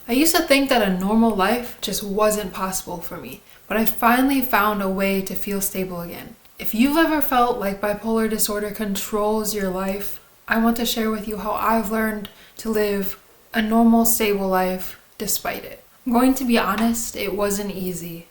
I used to think that a normal life just wasn't possible for me, but I finally found a way to feel stable again. If you've ever felt like bipolar disorder controls your life, I want to share with you how I've learned to live a normal, stable life despite it. I'm going to be honest, it wasn't easy.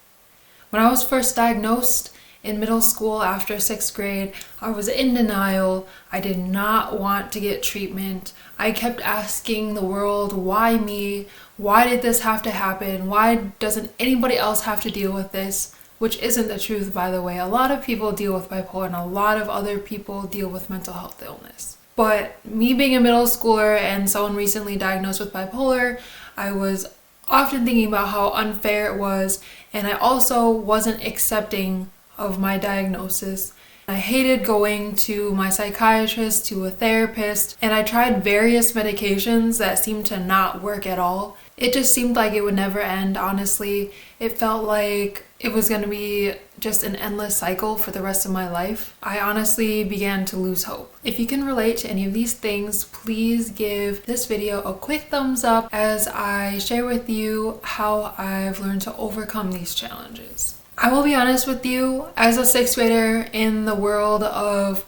When I was first diagnosed in middle school after 6th grade, I was in denial. I did not want to get treatment. I kept asking the world, why me? Why did this have to happen? Why doesn't anybody else have to deal with this? Which isn't the truth, by the way. A lot of people deal with bipolar and a lot of other people deal with mental health illness. But me being a middle schooler and someone recently diagnosed with bipolar, I was often thinking about how unfair it was, and I also wasn't accepting of my diagnosis. I hated going to my psychiatrist, to a therapist, and I tried various medications that seemed to not work at all. It just seemed like it would never end, honestly. It felt like it was going to be just an endless cycle for the rest of my life. I honestly began to lose hope. If you can relate to any of these things, please give this video a quick thumbs up as I share with you how I've learned to overcome these challenges. I will be honest with you, as a 6th grader in the world of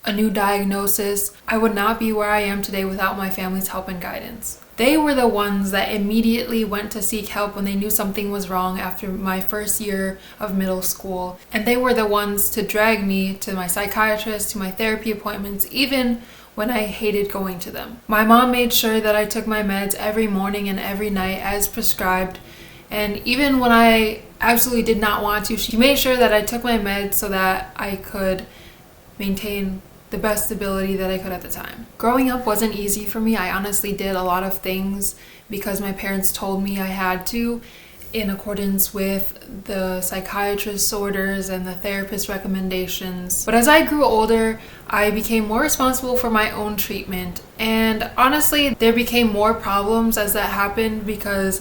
a new diagnosis, I would not be where I am today without my family's help and guidance. They were the ones that immediately went to seek help when they knew something was wrong after my first year of middle school. And they were the ones to drag me to my psychiatrist, to my therapy appointments, even when I hated going to them. My mom made sure that I took my meds every morning and every night as prescribed. And even when I absolutely did not want to, she made sure that I took my meds so that I could maintain the best stability that I could at the time. Growing up wasn't easy for me. I honestly did a lot of things because my parents told me I had to, in accordance with the psychiatrist's orders and the therapist's recommendations. But as I grew older, I became more responsible for my own treatment. And honestly, there became more problems as that happened because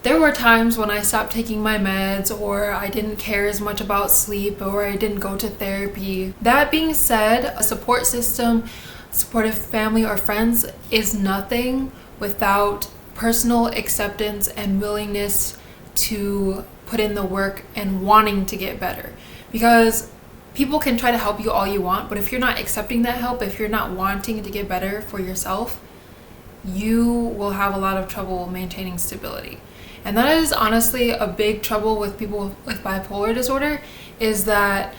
there were times when I stopped taking my meds, or I didn't care as much about sleep, or I didn't go to therapy. That being said, a support system, supportive family or friends is nothing without personal acceptance and willingness to put in the work and wanting to get better. Because people can try to help you all you want, but if you're not accepting that help, if you're not wanting to get better for yourself, you will have a lot of trouble maintaining stability. And that is honestly a big trouble with people with bipolar disorder, is that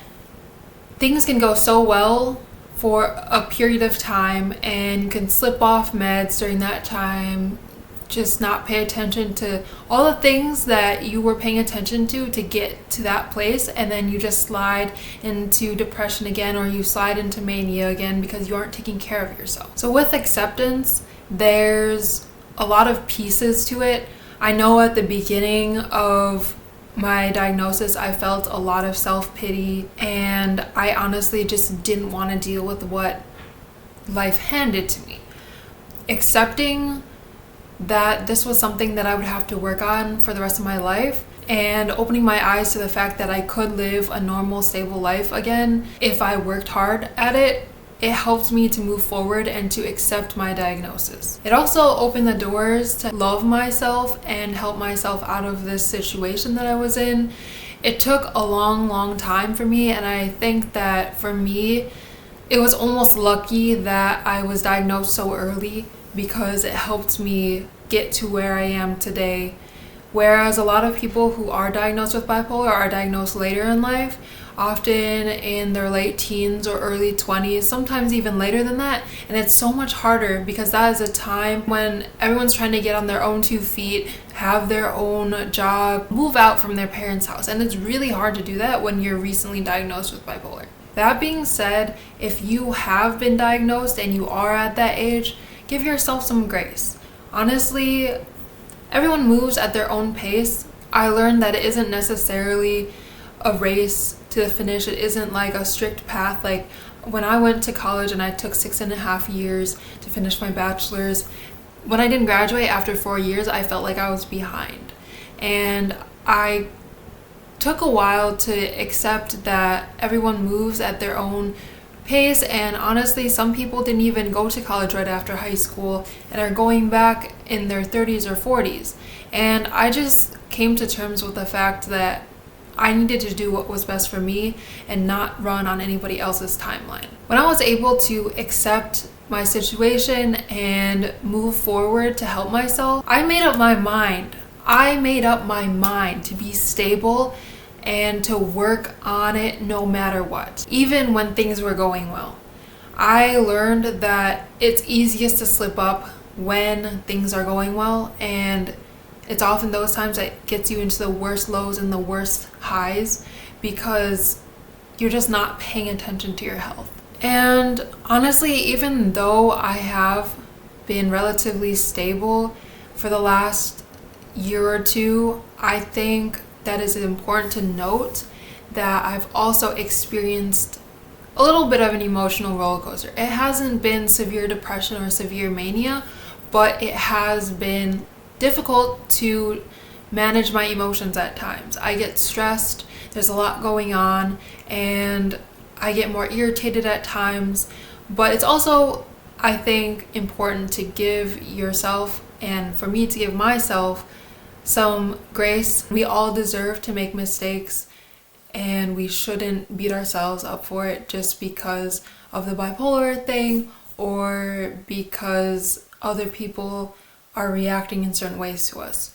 things can go so well for a period of time and you can slip off meds during that time, just not pay attention to all the things that you were paying attention to get to that place, and then you just slide into depression again, or you slide into mania again because you aren't taking care of yourself. So with acceptance, there's a lot of pieces to it. I know at the beginning of my diagnosis, I felt a lot of self-pity, and I honestly just didn't want to deal with what life handed to me. Accepting that this was something that I would have to work on for the rest of my life, and opening my eyes to the fact that I could live a normal, stable life again if I worked hard at it, it helped me to move forward and to accept my diagnosis. It also opened the doors to love myself and help myself out of this situation that I was in. It took a long time for me, and I think that for me, it was almost lucky that I was diagnosed so early because it helped me get to where I am today. Whereas a lot of people who are diagnosed with bipolar are diagnosed later in life, often in their late teens or early 20s, sometimes even later than that. And it's so much harder because that is a time when everyone's trying to get on their own 2 feet, have their own job, move out from their parents' house. And it's really hard to do that when you're recently diagnosed with bipolar. That being said, if you have been diagnosed and you are at that age, give yourself some grace. Honestly, everyone moves at their own pace. I learned that it isn't necessarily a race to the finish. It isn't like a strict path. Like when I went to college and I took 6.5 years to finish my bachelor's, when I didn't graduate after 4 years, I felt like I was behind. And I took a while to accept that everyone moves at their own pace. And honestly, some people didn't even go to college right after high school and are going back in their 30s or 40s. And I just came to terms with the fact that I needed to do what was best for me and not run on anybody else's timeline. When I was able to accept my situation and move forward to help myself, I made up my mind. I made up my mind to be stable and to work on it no matter what, even when things were going well. I learned that it's easiest to slip up when things are going well, and it's often those times that gets you into the worst lows and the worst highs because you're just not paying attention to your health. And honestly, even though I have been relatively stable for the last year or two, I think that is important to note that I've also experienced a little bit of an emotional roller coaster. It hasn't been severe depression or severe mania, but it has been difficult to manage my emotions at times. I get stressed, there's a lot going on, and I get more irritated at times. But it's also, I think, important to give yourself, and for me to give myself, some grace. We all deserve to make mistakes, and we shouldn't beat ourselves up for it just because of the bipolar thing or because other people are reacting in certain ways to us.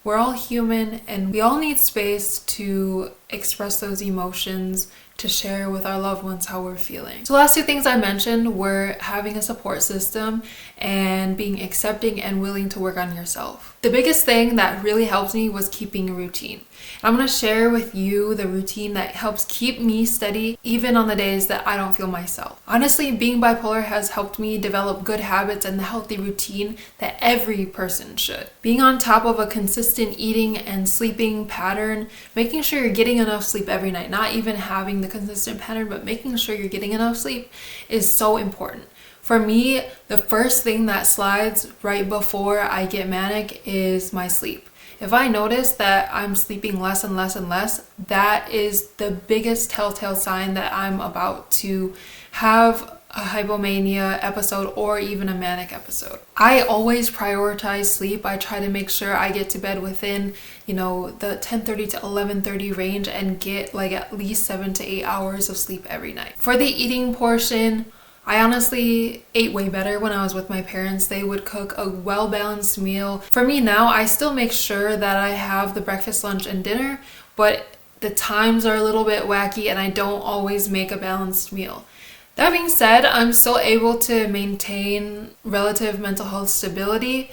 We're all human, and we all need space to express those emotions, to share with our loved ones how we're feeling. So the last two things I mentioned were having a support system and being accepting and willing to work on yourself. The biggest thing that really helped me was keeping a routine. I'm going to share with you the routine that helps keep me steady even on the days that I don't feel myself. Honestly, being bipolar has helped me develop good habits and the healthy routine that every person should. Being on top of a consistent eating and sleeping pattern, making sure you're getting enough sleep every night, not even having the consistent pattern, but making sure you're getting enough sleep is so important. For me, the first thing that slides right before I get manic is my sleep. If I notice that I'm sleeping less and less and less, that is the biggest telltale sign that I'm about to have a hypomania episode or even a manic episode. I always prioritize sleep. I try to make sure I get to bed within, the 10:30 to 11:30 range and get like at least 7 to 8 hours of sleep every night. For the eating portion, I honestly ate way better when I was with my parents. They would cook a well-balanced meal. For me now, I still make sure that I have the breakfast, lunch, and dinner, but the times are a little bit wacky and I don't always make a balanced meal. That being said, I'm still able to maintain relative mental health stability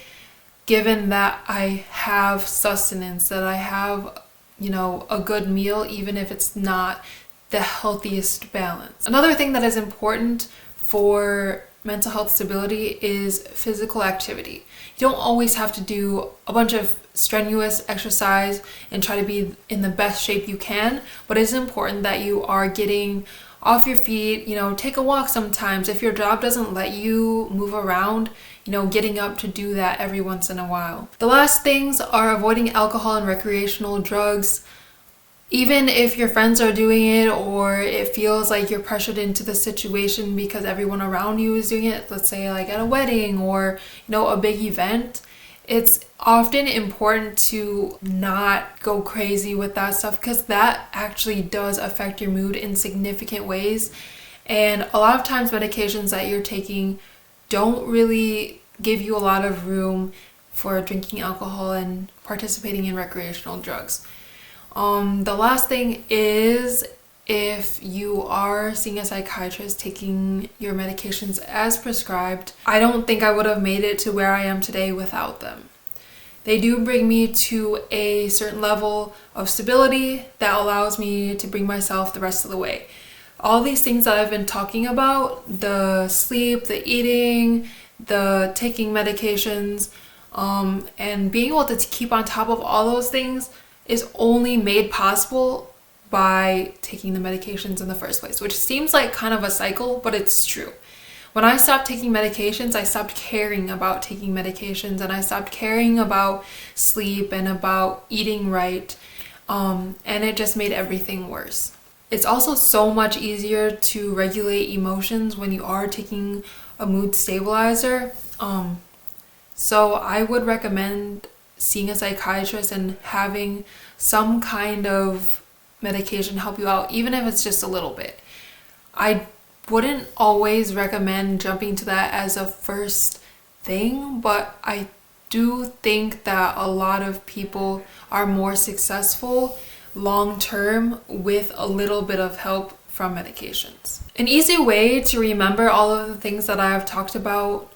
given that I have sustenance, that I have, a good meal, even if it's not the healthiest balance. Another thing that is important for mental health stability is physical activity. You don't always have to do a bunch of strenuous exercise and try to be in the best shape you can, but it's important that you are getting off your feet, take a walk sometimes. If your job doesn't let you move around, getting up to do that every once in a while. The last things are avoiding alcohol and recreational drugs. Even if your friends are doing it or it feels like you're pressured into the situation because everyone around you is doing it, let's say like at a wedding or, a big event, it's often important to not go crazy with that stuff because that actually does affect your mood in significant ways. And a lot of times medications that you're taking don't really give you a lot of room for drinking alcohol and participating in recreational drugs. The last thing is, if you are seeing a psychiatrist, taking your medications as prescribed, I don't think I would have made it to where I am today without them. They do bring me to a certain level of stability that allows me to bring myself the rest of the way. All these things that I've been talking about, the sleep, the eating, the taking medications, and being able to keep on top of all those things is only made possible by taking the medications in the first place, which seems like kind of a cycle, but it's true. When I stopped taking medications, I stopped caring about taking medications and I stopped caring about sleep and about eating right, and it just made everything worse. It's also so much easier to regulate emotions when you are taking a mood stabilizer. So I would recommend seeing a psychiatrist and having some kind of medication help you out, even if it's just a little bit. I wouldn't always recommend jumping to that as a first thing, but I do think that a lot of people are more successful long term with a little bit of help from medications. An easy way to remember all of the things that I have talked about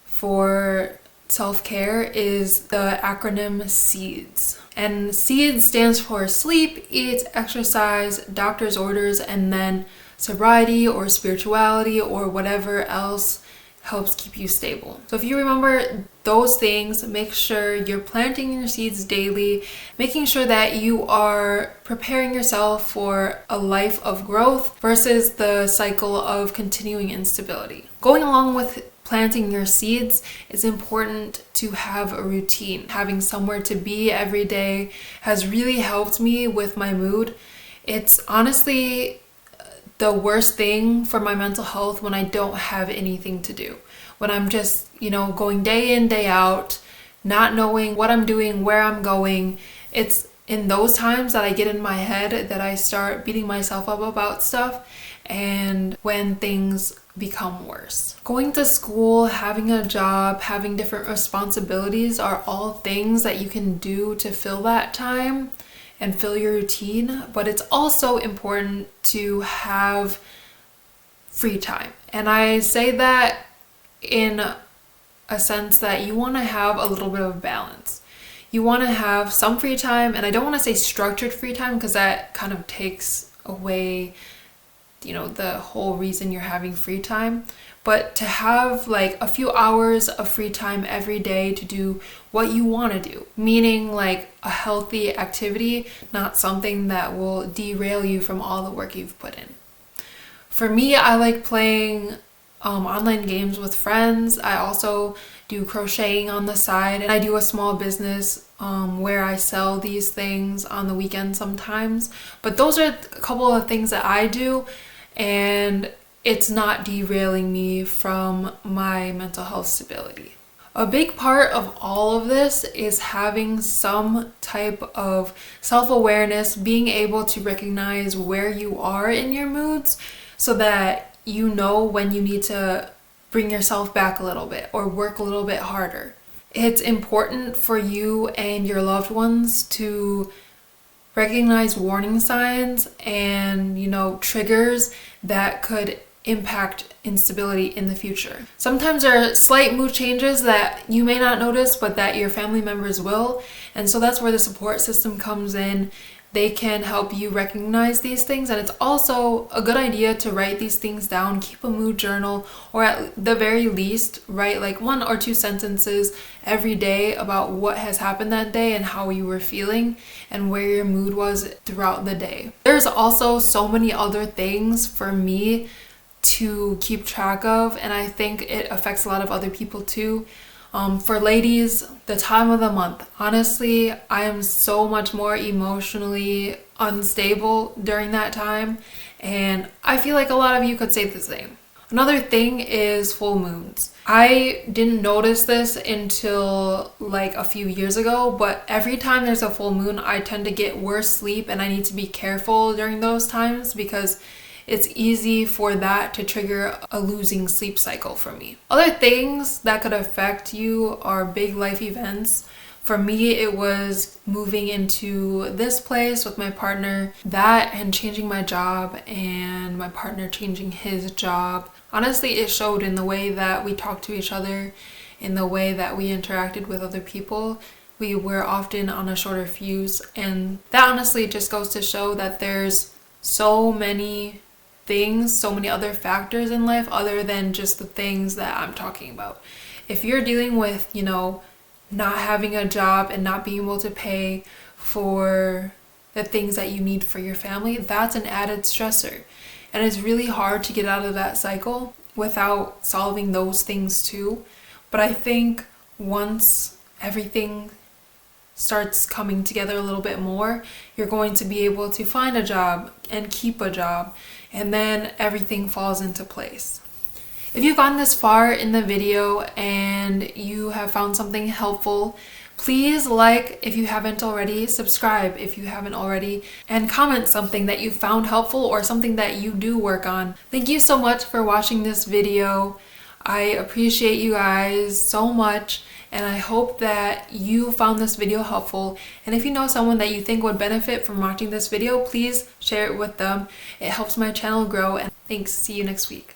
for self-care is the acronym S.E.E.D.S. And S.E.E.D.S stands for sleep, eat, exercise, doctor's orders, and then sobriety or spirituality or whatever else helps keep you stable. So if you remember those things, make sure you're planting your seeds daily, making sure that you are preparing yourself for a life of growth versus the cycle of continuing instability. Going along with planting your seeds, it's important to have a routine. Having somewhere to be every day has really helped me with my mood. It's honestly the worst thing for my mental health when I don't have anything to do. When I'm just, going day in, day out, not knowing what I'm doing, where I'm going. It's in those times that I get in my head that I start beating myself up about stuff, and when things become worse. Going to school, having a job, having different responsibilities are all things that you can do to fill that time and fill your routine, but it's also important to have free time. And I say that in a sense that you want to have a little bit of balance. You want to have some free time, and I don't want to say structured free time because that kind of takes away the whole reason you're having free time, but to have like a few hours of free time every day to do what you want to do, meaning like a healthy activity, not something that will derail you from all the work you've put in. For me, I like playing online games with friends. I also do crocheting on the side, and I do a small business where I sell these things on the weekend sometimes. But those are a couple of things that I do, and it's not derailing me from my mental health stability. A big part of all of this is having some type of self-awareness, being able to recognize where you are in your moods so that you know when you need to bring yourself back a little bit or work a little bit harder. It's important for you and your loved ones to recognize warning signs and, triggers that could impact instability in the future. Sometimes there are slight mood changes that you may not notice, but that your family members will. And so that's where the support system comes in. They can help you recognize these things, and it's also a good idea to write these things down, keep a mood journal, or at the very least write like 1 or 2 sentences every day about what has happened that day and how you were feeling and where your mood was throughout the day. There's also so many other things for me to keep track of, and I think it affects a lot of other people too. For ladies, the time of the month. Honestly, I am so much more emotionally unstable during that time, and I feel like a lot of you could say the same. Another thing is full moons. I didn't notice this until like a few years ago, but every time there's a full moon, I tend to get worse sleep, and I need to be careful during those times because it's easy for that to trigger a losing sleep cycle for me. Other things that could affect you are big life events. For me, it was moving into this place with my partner, that and changing my job, and my partner changing his job. Honestly, it showed in the way that we talked to each other, in the way that we interacted with other people. We were often on a shorter fuse, and that honestly just goes to show that there's so many things, so many other factors in life other than just the things that I'm talking about. If you're dealing with, not having a job and not being able to pay for the things that you need for your family, that's an added stressor. And it's really hard to get out of that cycle without solving those things too. But I think once everything starts coming together a little bit more, you're going to be able to find a job and keep a job, and then everything falls into place. If you've gone this far in the video and you have found something helpful, please like if you haven't already, subscribe if you haven't already, and comment something that you found helpful or something that you do work on. Thank you so much for watching this video. I appreciate you guys so much, and I hope that you found this video helpful. And if you know someone that you think would benefit from watching this video, please share it with them. It helps my channel grow. And thanks. See you next week.